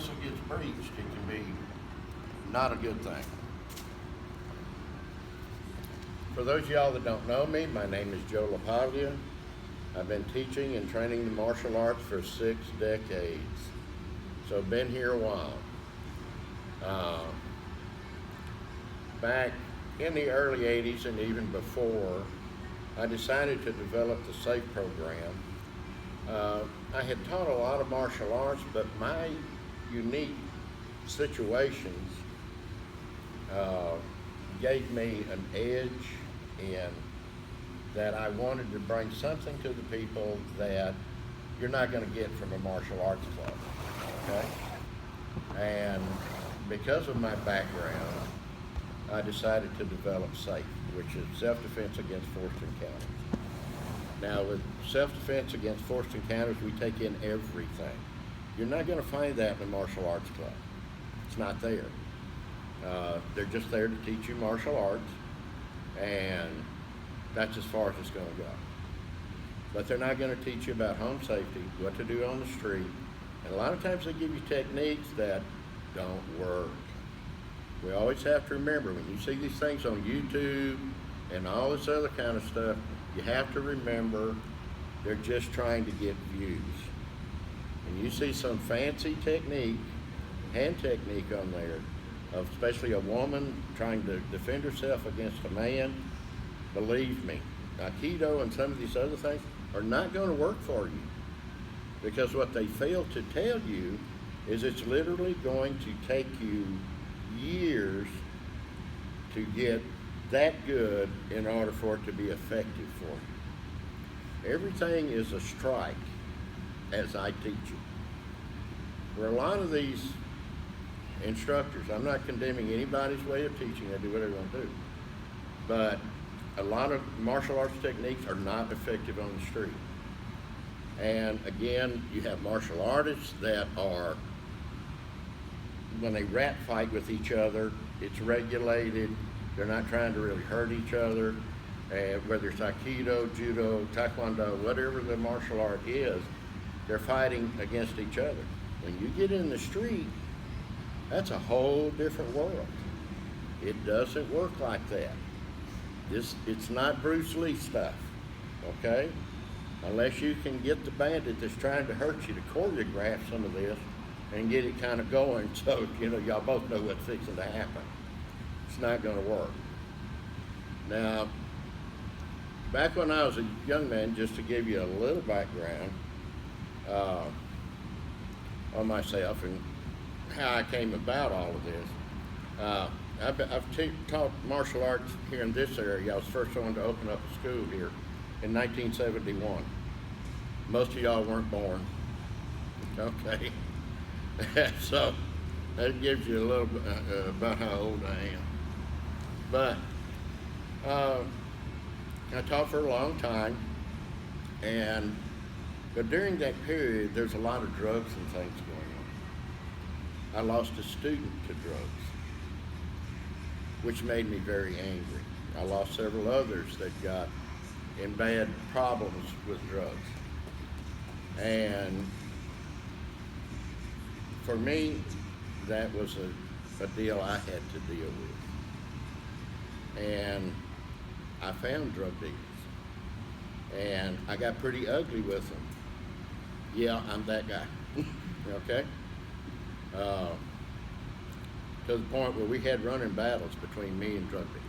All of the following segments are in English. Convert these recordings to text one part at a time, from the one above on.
pencil gets breached, it can be not a good thing. For those of y'all that don't know me, my name is Joe LaPaglia. I've been teaching and training the martial arts for 6 decades. So I've been here a while. Back in the early 80s and even before, I decided to develop the S.A.F.E program. I had taught a lot of martial arts, but my unique situations gave me an edge in that I wanted to bring something to the people that you're not going to get from a martial arts club, okay? And because of my background, I decided to develop S.A.F.E, which is self-defense against forced encounters. Now, with self-defense against forced encounters, we take in everything. You're not going to find that in a martial arts club. It's not there. They're just there to teach you martial arts, and that's as far as it's going to go. But they're not going to teach you about home safety, what to do on the street, and a lot of times they give you techniques that don't work. We always have to remember, when you see these things on YouTube and all this other kind of stuff, you have to remember they're just trying to get views. And you see some fancy technique, hand technique on there, of especially a woman trying to defend herself against a man, believe me, Aikido and some of these other things are not going to work for you. Because what they fail to tell you is it's literally going to take you years to get that good in order for it to be effective for you. Everything is a strike as I teach it. For a lot of these instructors, I'm not condemning anybody's way of teaching, they do whatever they want to do, but a lot of martial arts techniques are not effective on the street. And again, you have martial artists that are, when they rat fight with each other, it's regulated. They're not trying to really hurt each other. Whether it's Aikido, Judo, Taekwondo, whatever the martial art is, they're fighting against each other. When you get in the street, that's a whole different world. It doesn't work like that. It's not Bruce Lee stuff, okay? Unless you can get the bandit that's trying to hurt you to choreograph some of this and get it kind of going so, y'all both know what's fixing to happen. It's not going to work. Now, back when I was a young man, just to give you a little background on myself and how I came about all of this, I've taught martial arts here in this area. I was the first one to open up a school here in 1971. Most of y'all weren't born, okay? So that gives you a little bit about how old I am. But I taught for a long time, but during that period, there's a lot of drugs and things going on. I lost a student to drugs, which made me very angry. I lost several others that got in bad problems with drugs. And for me, that was a deal I had to deal with. And I found drug dealers. And I got pretty ugly with them. Yeah, I'm that guy, okay? To the point where we had running battles between me and drug dealers.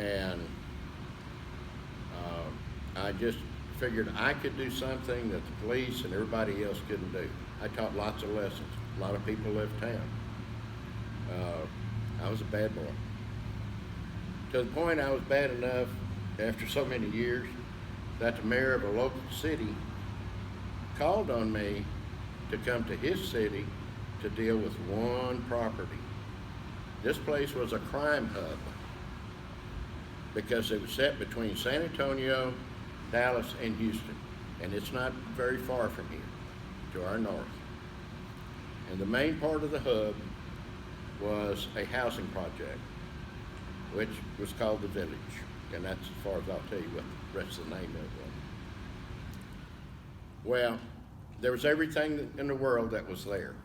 And I just figured I could do something that the police and everybody else couldn't do. I taught lots of lessons. A lot of people left town. I was a bad boy. To the point I was bad enough after so many years that the mayor of a local city called on me to come to his city to deal with one property. This place was a crime hub because it was set between San Antonio, Dallas, and Houston. And it's not very far from here, to our north. And the main part of the hub was a housing project, which was called the Village. And that's as far as I'll tell you what the rest of the name of it was. Well, there was everything in the world that was there.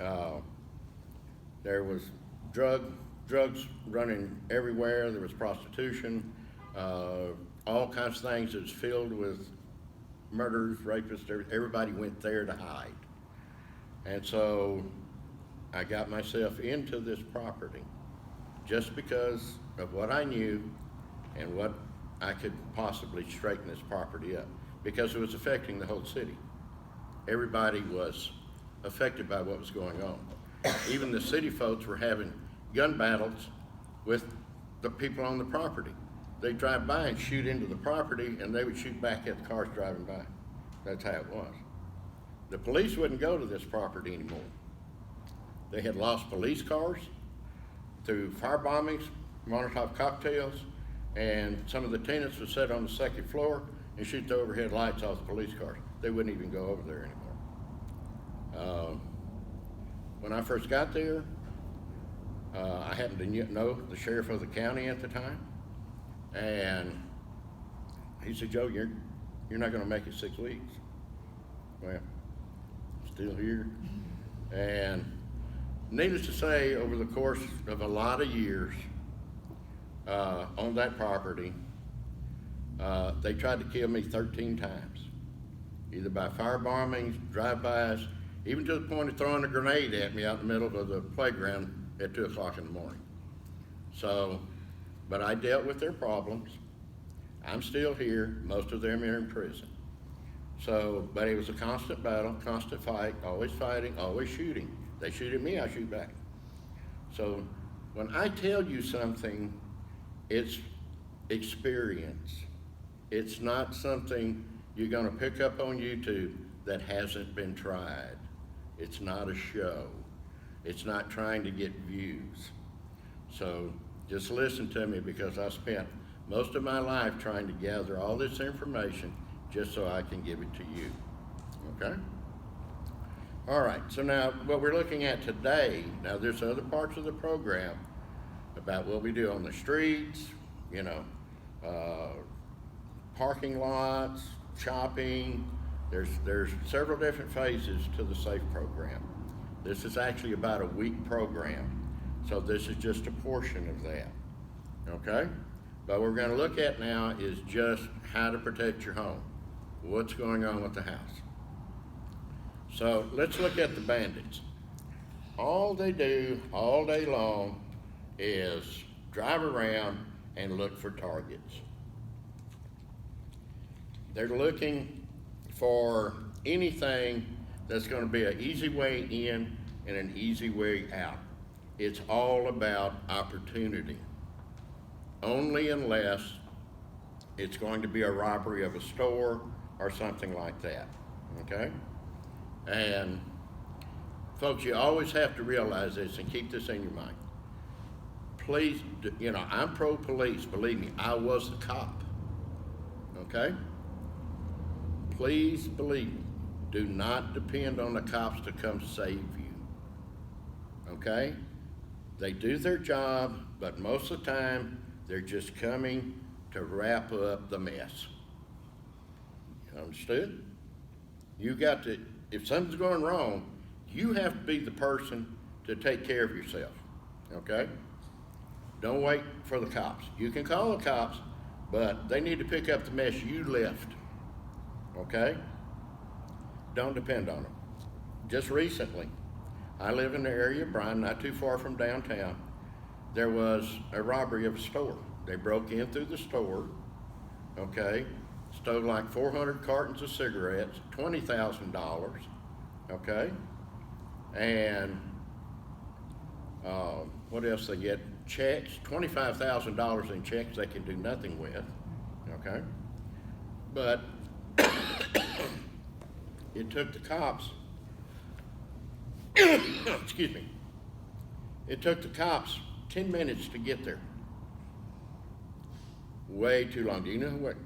Uh, there was drugs running everywhere. There was prostitution, all kinds of things. It was filled with murders, rapists. Everybody went there to hide. And so I got myself into this property just because of what I knew and what I could possibly straighten this property up, because it was affecting the whole city. Everybody was affected by what was going on. Even the city folks were having gun battles with the people on the property. They'd drive by and shoot into the property, and they would shoot back at the cars driving by. That's how it was. The police wouldn't go to this property anymore. They had lost police cars through fire bombings, Molotov cocktails, and some of the tenants would sit on the second floor and shoot the overhead lights off the police cars. They wouldn't even go over there anymore. When I first got there, I happened to know the sheriff of the county at the time, and he said, "Joe, you're not going to make it 6 weeks." Well, still here. And needless to say, over the course of a lot of years on that property, they tried to kill me 13 times, either by fire bombings, drive-bys, even to the point of throwing a grenade at me out in the middle of the playground at 2 o'clock in the morning. So, but I dealt with their problems. I'm still here. Most of them are in prison. So, but it was a constant battle, constant fight, always fighting, always shooting. They shoot at me, I shoot back. So when I tell you something, it's experience. It's not something you're gonna pick up on YouTube that hasn't been tried. It's not a show. It's not trying to get views. So just listen to me, because I spent most of my life trying to gather all this information just so I can give it to you, okay? All right, so now what we're looking at today, now there's other parts of the program about what we do on the streets, you know, parking lots, shopping. There's several different phases to the S.A.F.E program. This is actually about a week program, so this is just a portion of that, okay? But what we're gonna look at now is just how to protect your home. What's going on with the house. So let's look at the bandits. All they do all day long is drive around and look for targets. They're looking for anything that's going to be an easy way in and an easy way out. It's all about opportunity. Only unless it's going to be a robbery of a store or something like that, okay? And folks, you always have to realize this and keep this in your mind. Please, you know, I'm pro-police, believe me, I was the cop, okay? Please believe me, do not depend on the cops to come save you, okay? They do their job, but most of the time, they're just coming to wrap up the mess. Understood? You got to, if something's going wrong, you have to be the person to take care of yourself, okay? Don't wait for the cops. You can call the cops, but they need to pick up the mess you left, okay? Don't depend on them. Just recently, I live in the area of Bryan, not too far from downtown. There was a robbery of a store. They broke in through the store, okay? Stole like 400 cartons of cigarettes, $20,000, okay? And what else they get? Checks, $25,000 in checks they can do nothing with, okay? But it took the cops, excuse me, it took the cops 10 minutes to get there. Way too long. Do you know what,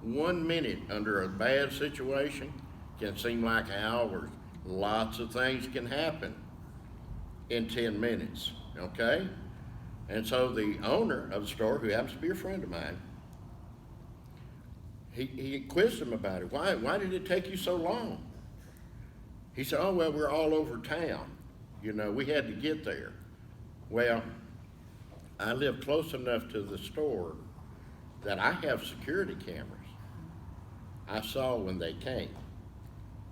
1 minute under a bad situation can seem like hours. Lots of things can happen in 10 minutes, okay? And so the owner of the store, who happens to be a friend of mine, he quizzed him about it. Why did it take you so long? He said, oh, well, we're all over town. You know, we had to get there. Well, I live close enough to the store that I have security cameras. I saw when they came.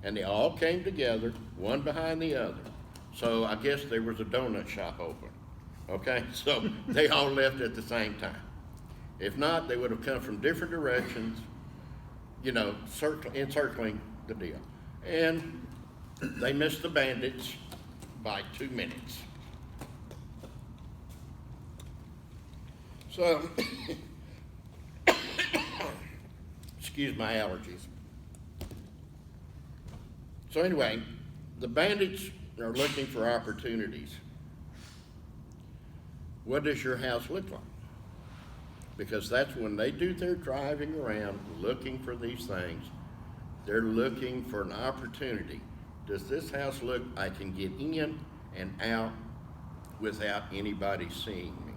And they all came together, one behind the other. So I guess there was a donut shop open. Okay? So they all left at the same time. If not, they would have come from different directions, you know, encircling the deal. And they missed the bandits by 2 minutes. So, excuse my allergies. So anyway, the bandits are looking for opportunities. What does your house look like? Because that's when they do their driving around looking for these things. They're looking for an opportunity. Does this house look I can get in and out without anybody seeing me?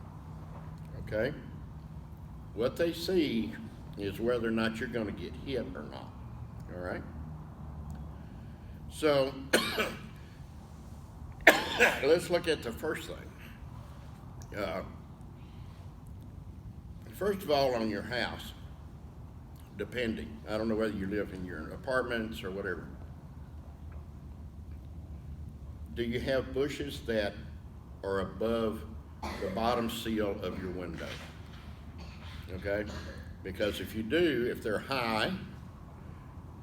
Okay? What they see is whether or not you're going to get hit or not. All right? So, let's look at the first thing. First of all, on your house, depending, I don't know whether you live in your apartments or whatever, do you have bushes that are above the bottom sill of your window? Okay? Because if you do, if they're high,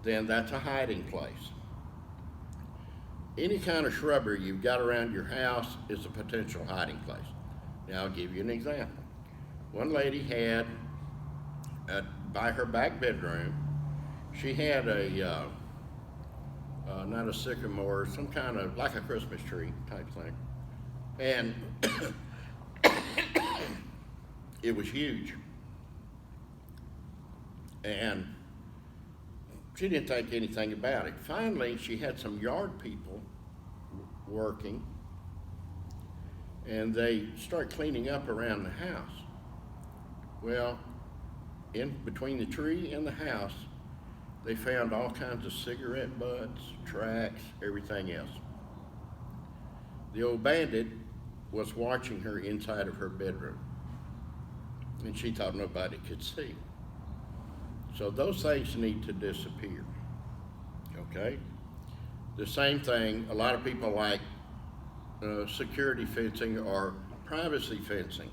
then that's a hiding place. Any kind of shrubbery you've got around your house is a potential hiding place. Now, I'll give you an example. One lady had, by her back bedroom, she had not a sycamore, some kind of, like a Christmas tree type thing. And it was huge. And she didn't think anything about it. Finally, she had some yard people working, and they start cleaning up around the house. Well, in between the tree and the house, they found all kinds of cigarette butts, tracks, everything else. The old bandit was watching her inside of her bedroom, and she thought nobody could see. So those things need to disappear, okay? The same thing, a lot of people like security fencing or privacy fencing.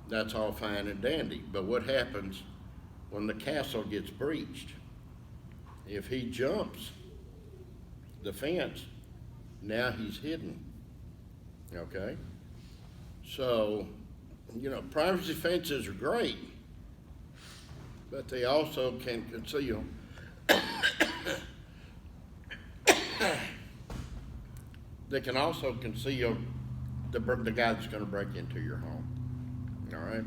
That's all fine and dandy, but what happens when the castle gets breached? If he jumps the fence, now he's hidden, okay? So, you know, privacy fences are great, but they also can conceal they can also conceal the guy that's going to break into your home. All right.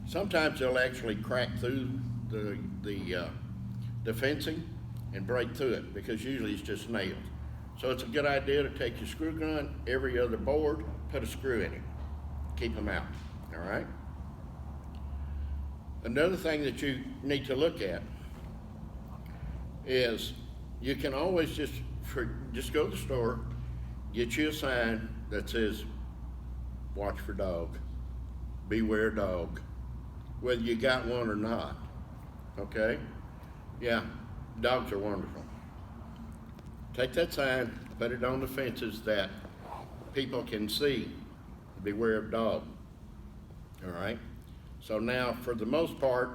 Sometimes they'll actually crack through the fencing and break through it, because usually it's just nails. So it's a good idea to take your screw gun, every other board, put a screw in it, keep them out. All right. Another thing that you need to look at is you can always just go to the store, get you a sign that says, watch for dog, beware dog, whether you got one or not, okay? Yeah, dogs are wonderful. Take that sign, put it on the fences that people can see, beware of dog, all right? So now, for the most part,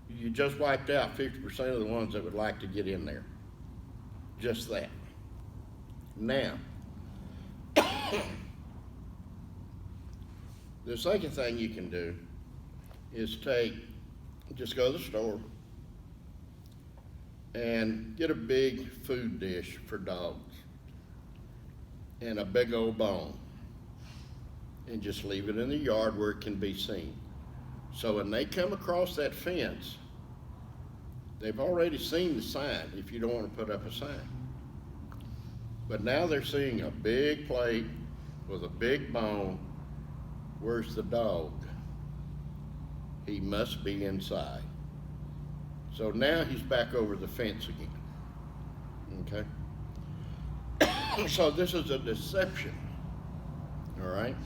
you just wiped out 50% of the ones that would like to get in there. Just that. Now, the second thing you can do is just go to the store and get a big food dish for dogs and a big old bone, and just leave it in the yard where it can be seen. So when they come across that fence, they've already seen the sign if you don't want to put up a sign. But now they're seeing a big plate with a big bone. Where's the dog? He must be inside. So now he's back over the fence again. Okay? So this is a deception, all right?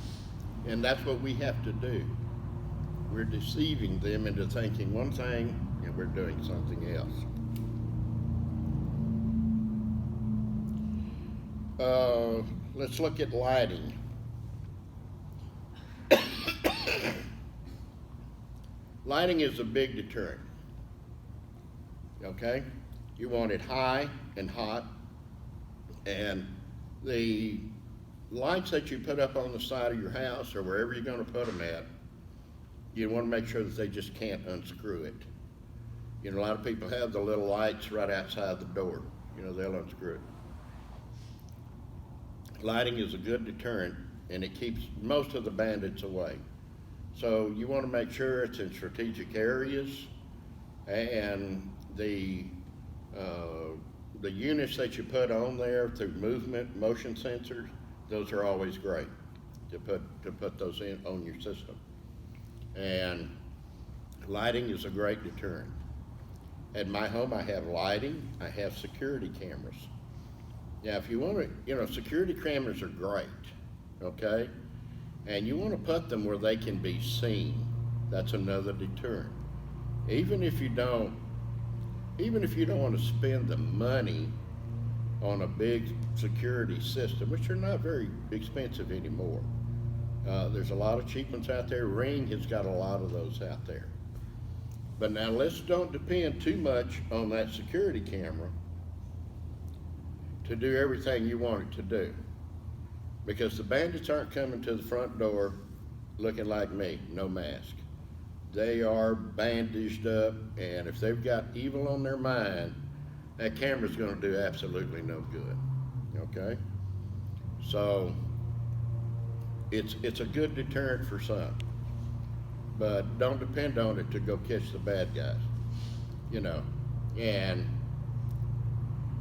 And that's what we have to do. We're deceiving them into thinking one thing and we're doing something else. Let's look at lighting. Lighting is a big deterrent. Okay? You want it high and hot, and the lights that you put up on the side of your house or wherever you're going to put them at, you want to make sure that they just can't unscrew it. You know, a lot of people have the little lights right outside the door. You know, they'll unscrew it. Lighting is a good deterrent, and it keeps most of the bandits away. So you want to make sure it's in strategic areas, and the units that you put on there through movement, motion sensors, those are always great to put those in on your system. And lighting is a great deterrent. At my home, I have lighting, I have security cameras. Now, if you want to, you know, security cameras are great, okay? And you want to put them where they can be seen. That's another deterrent. Even if you don't want to spend the money on a big security system, which are not very expensive anymore. There's a lot of cheap ones out there. Ring has got a lot of those out there. But now let's don't depend too much on that security camera to do everything you want it to do. Because the bandits aren't coming to the front door looking like me, no mask. They are bandaged up, and if they've got evil on their mind, that camera's going to do absolutely no good. Okay? So it's a good deterrent for some, but don't depend on it to go catch the bad guys. You know, and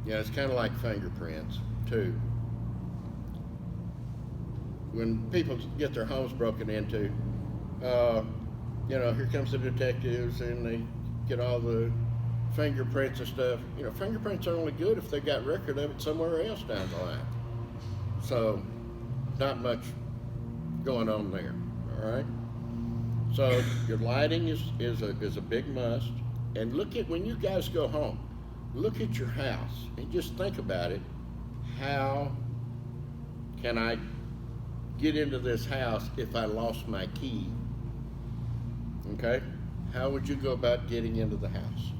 it's kind of like fingerprints too. When people get their homes broken into, here comes the detectives and they get all the fingerprints and stuff. You know, fingerprints are only good if they got record of it somewhere else down the line. So, not much going on there. All right. So your lighting is a big must. And look at when you guys go home. Look at your house and just think about it. How can I get into this house if I lost my key? Okay? How would you go about getting into the house?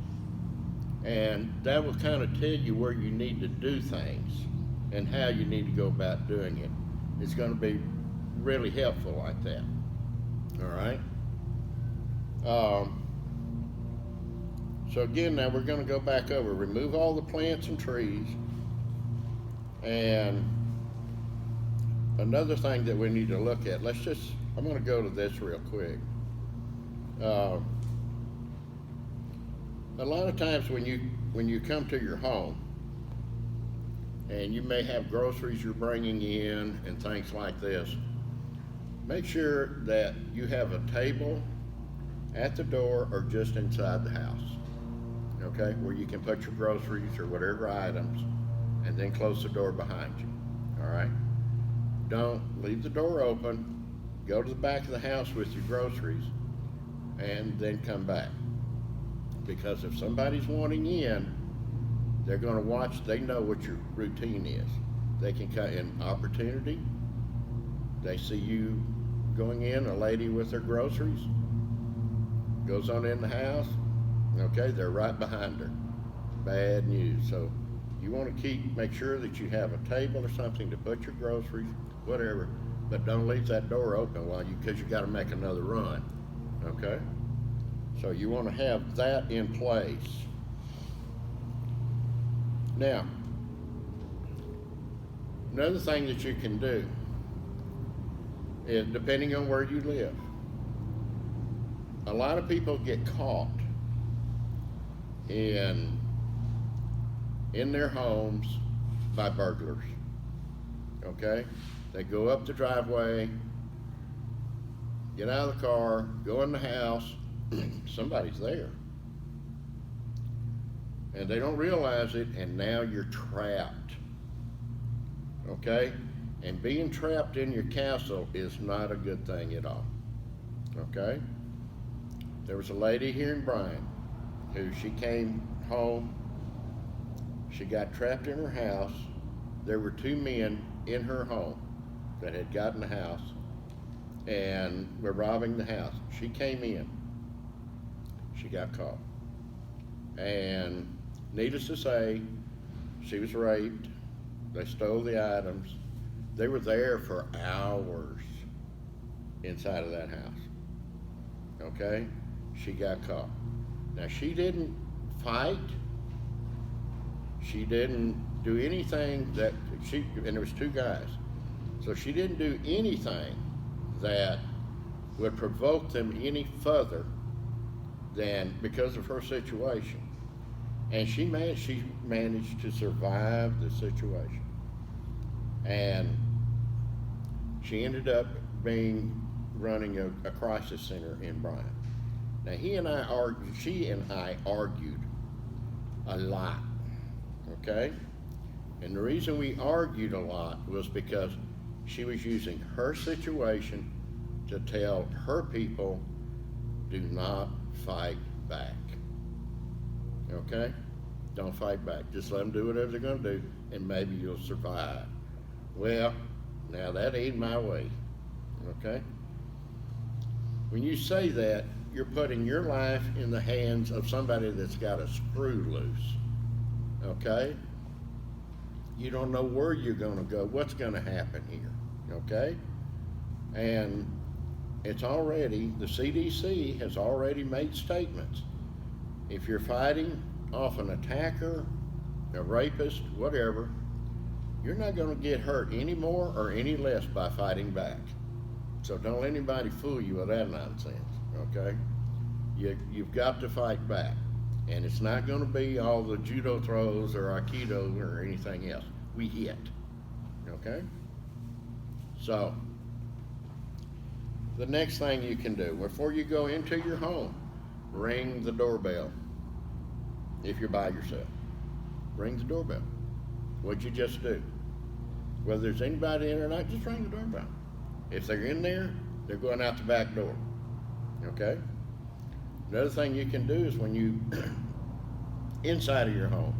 And that will kind of tell you where you need to do things and how you need to go about doing it. It's going to be really helpful like that. All right? So again, now we're going to go back over. Remove all the plants and trees. And another thing that we need to look at, I'm going to go to this real quick. A lot of times when you come to your home and you may have groceries you're bringing in and things like this, make sure that you have a table at the door or just inside the house, okay, where you can put your groceries or whatever items and then close the door behind you. All right? Don't leave the door open, go to the back of the house with your groceries, and then come back. Because if somebody's wanting in, they're going to watch, they know what your routine is. They can cut in opportunity. They see you going in, a lady with her groceries, goes on in the house, okay, they're right behind her. Bad news. So you want to make sure that you have a table or something to put your groceries, whatever, but don't leave that door open because you got to make another run, okay? So you want to have that in place. Now, another thing that you can do is, depending on where you live, a lot of people get caught in their homes by burglars. Okay? They go up the driveway, get out of the car, go in the house, somebody's there. and they don't realize it, and now you're trapped. Okay? And being trapped in your castle is not a good thing at all. Okay? There was a lady here in Bryan who she came home, she got trapped in her house. There were two men in her home that had gotten the house and were robbing the house. She came in, she got caught. And needless to say, she was raped. They stole the items. They were there for hours inside of that house. Okay? She got caught. Now, she didn't fight. She didn't do anything and there was two guys. So she didn't do anything that would provoke them any further than because of her situation. And she managed to survive the situation. And she ended up running a crisis center in Bryan. Now she and I argued a lot, okay? And the reason we argued a lot was because she was using her situation to tell her people, do not fight back, okay? Don't fight back. Just let them do whatever they're gonna do, and maybe you'll survive. Well, now that ain't my way, okay? When you say that, you're putting your life in the hands of somebody that's got a screw loose, okay? You don't know where you're gonna go, what's gonna happen here, okay? And the CDC has already made statements. If you're fighting off an attacker, a rapist, whatever, you're not gonna get hurt any more or any less by fighting back. So don't let anybody fool you with that nonsense, okay? You've got to fight back. And it's not gonna be all the judo throws or aikido or anything else. We hit, okay? So, the next thing you can do, before you go into your home, ring the doorbell. If you're by yourself, ring the doorbell. What'd you just do? Whether there's anybody in or not, just ring the doorbell. If they're in there, they're going out the back door, okay? Another thing you can do is when you, inside of your home,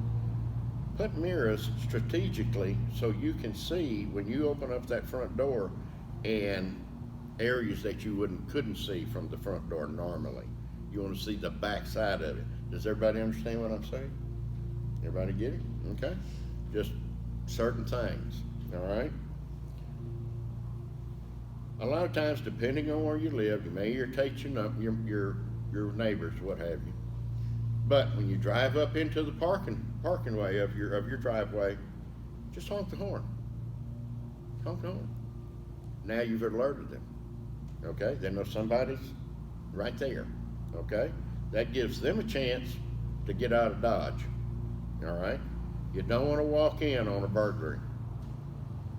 put mirrors strategically so you can see when you open up that front door and areas that you couldn't see from the front door normally. You want to see the back side of it. Does everybody understand what I'm saying? Everybody get it? Okay? Just certain things, all right? A lot of times, depending on where you live, you may irritate your neighbors, what have you. But when you drive up into the parking way of your driveway, just honk the horn. Honk the horn. Now you've alerted them. Okay? They know somebody's right there. Okay? That gives them a chance to get out of Dodge. All right? You don't want to walk in on a burglary.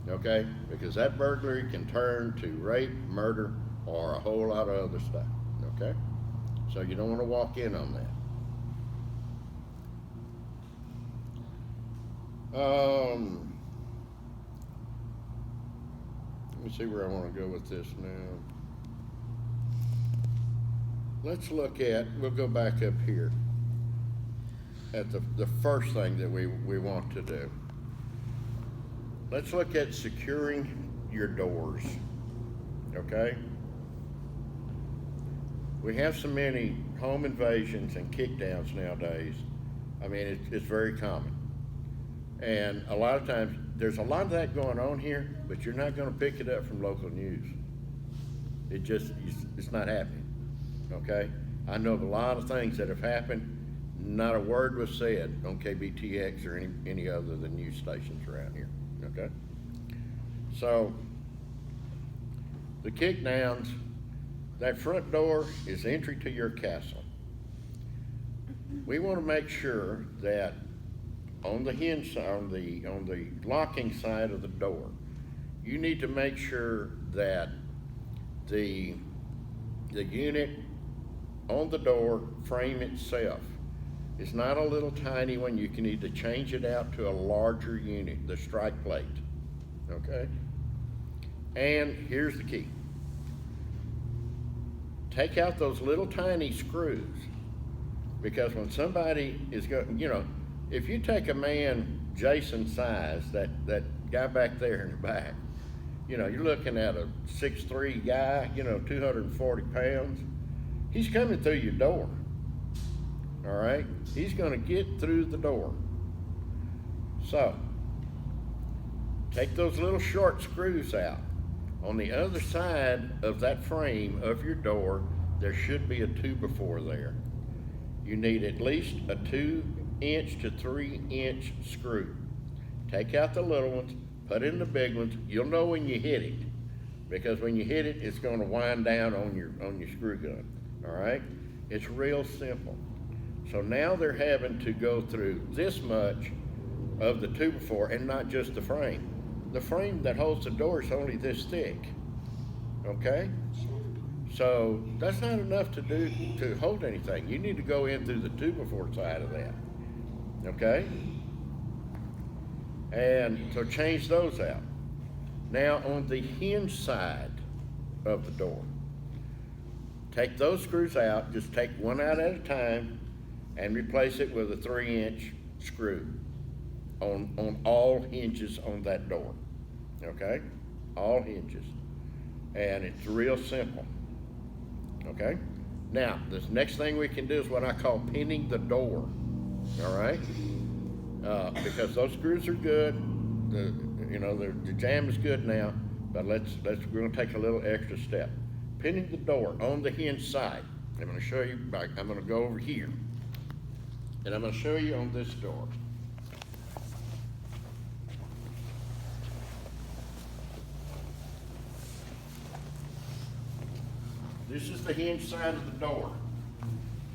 Okay? Because that burglary can turn to rape, murder, or a whole lot of other stuff. Okay? So you don't want to walk in on that. Let me see where I want to go with this now. Let's look at, we'll go back up here at the first thing that we want to do. Let's look at securing your doors, okay? We have so many home invasions and kickdowns nowadays. I mean, it's very common. And a lot of times, there's a lot of that going on here, but you're not gonna pick it up from local news. It's not happening, okay? I know of a lot of things that have happened, not a word was said on KBTX or any other the news stations around here, okay? So, the kickdowns, that front door is entry to your castle. We wanna make sure that on the hinge side, on the locking side of the door, you need to make sure that the unit on the door frame itself It's not a little tiny one. You can either change it out to a larger unit, the strike plate, okay? And here's the key. Take out those little tiny screws, because when somebody is going, if you take a man Jason's size, that guy back there in the back, you're looking at a 6'3" guy, 240 pounds. He's coming through your door, all right? He's gonna get through the door. So, take those little short screws out. On the other side of that frame of your door, there should be a 2x4 there. You need at least a 2-inch to 3-inch screw. Take out the little ones, put in the big ones. You'll know when you hit it, because when you hit it, it's going to wind down on your screw gun. All right? It's real simple. So now they're having to go through this much of the 2x4, and not just the frame. The frame that holds the door is only this thick. Okay? So that's not enough to hold anything. You need to go in through the 2x4 side of that. Okay? And so change those out. Now on the hinge side of the door, take those screws out. Just take one out at a time and replace it with a 3-inch screw on all hinges on that door. Okay? All hinges. And it's real simple. Okay? Now, this next thing we can do is what I call pinning the door. All right? Because those screws are good. The jam is good now, but we're going to take a little extra step. Pinning the door on the hinge side. I'm going to show you, I'm going to go over here. And I'm going to show you on this door. This is the hinge side of the door.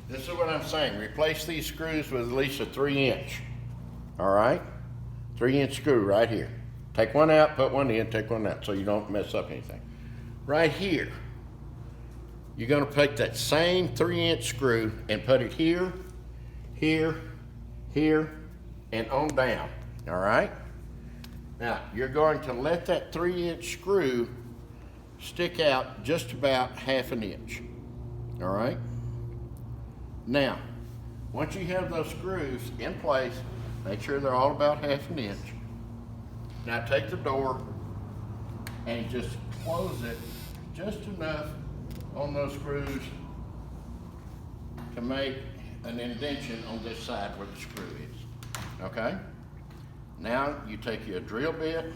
This is what I'm saying. Replace these screws with at least a 3-inch. All right? 3-inch screw right here. Take one out, put one in, take one out so you don't mess up anything. Right here, you're going to take that same 3-inch screw and put it here, here, here, and on down. All right? Now, you're going to let that 3-inch screw stick out just about 1/2 inch. All right? Now, once you have those screws in place, make sure they're all about 1/2 inch. Now take the door and just close it just enough on those screws to make an indentation on this side where the screw is. Okay? Now you take your drill bit,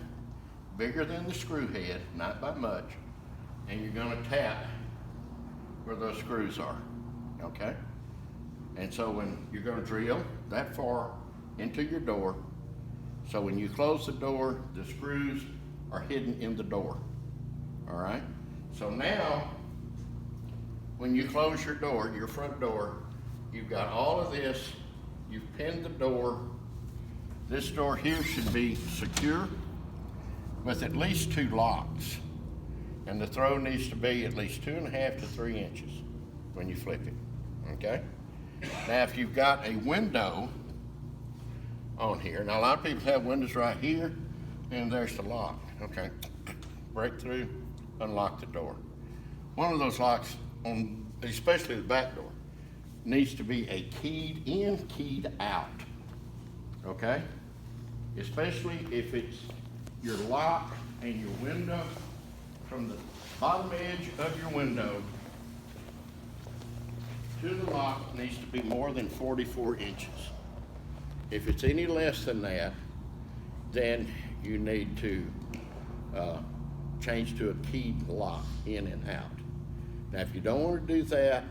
bigger than the screw head, not by much, and you're going to tap where those screws are. Okay? And so when you're going to drill that far into your door, so when you close the door, the screws are hidden in the door. All right? So now, when you close your door, your front door, you've got all of this, you've pinned the door. This door here should be secure with at least 2 locks. And the throw needs to be at least 2.5 to 3 inches when you flip it. Okay? Now, if you've got a window on here, now a lot of people have windows right here, and there's the lock. Okay, break through, unlock the door. One of those locks, especially the back door, needs to be a keyed in, keyed out. Okay, especially if it's your lock and your window. From the bottom edge of your window to the lock needs to be more than 44 inches. If it's any less than that, then you need to change to a keyed lock in and out. Now, if you don't want to do that,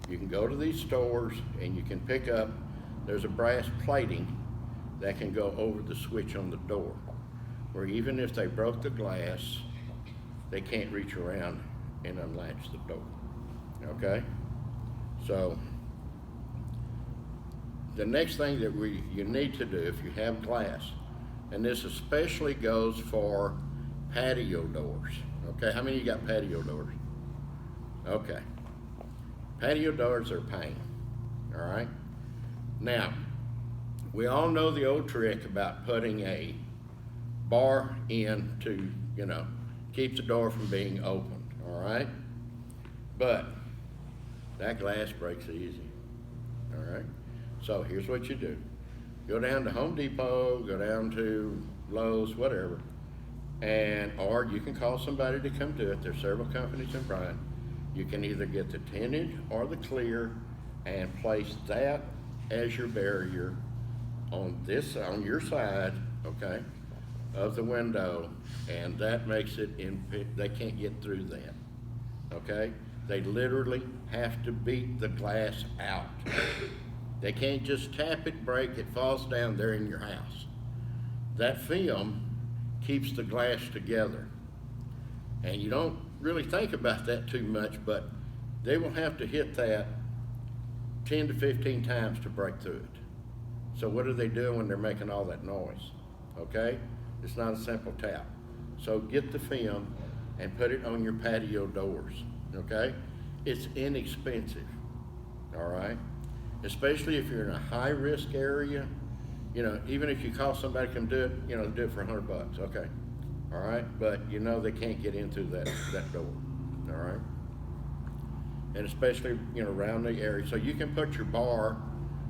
you can go to these stores and you can pick up, there's a brass plating that can go over the switch on the door, where even if they broke the glass, they can't reach around and unlatch the door. Okay? So the next thing that you need to do if you have glass, and this especially goes for patio doors. Okay, how many of you got patio doors? Okay. Patio doors are a pain, all right? Now, we all know the old trick about putting a bar in to, keep the door from being opened, all right? But that glass breaks easy, all right? So here's what you do. Go down to Home Depot, go down to Lowe's, whatever, or you can call somebody to come do it. There's several companies in Bryan. You can either get the tinted or the clear and place that as your barrier on your side, okay, of the window, and that makes it they can't get through that, okay? They literally have to beat the glass out. They can't just tap it, break it, falls down there in your house. That film keeps the glass together. And you don't really think about that too much, but they will have to hit that 10 to 15 times to break through it. So what are they doing when they're making all that noise? Okay? It's not a simple tap. So get the film and put it on your patio doors, okay? It's inexpensive, all right? Especially if you're in a high-risk area, even if you call somebody to come do it, do it for $100, okay? All right, but they can't get into that door, all right? And especially, around the area. So you can put your bar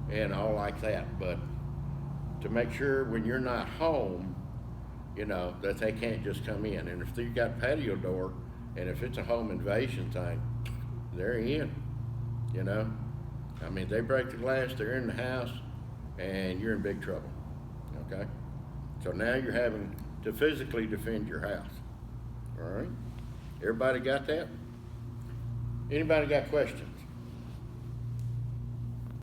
and all like that, but to make sure when you're not home, that they can't just come in. And if you've got a patio door, and if it's a home invasion thing, they're in, I mean, they break the glass, they're in the house, and you're in big trouble, okay? So now you're having to physically defend your house, all right? Everybody got that? Anybody got questions?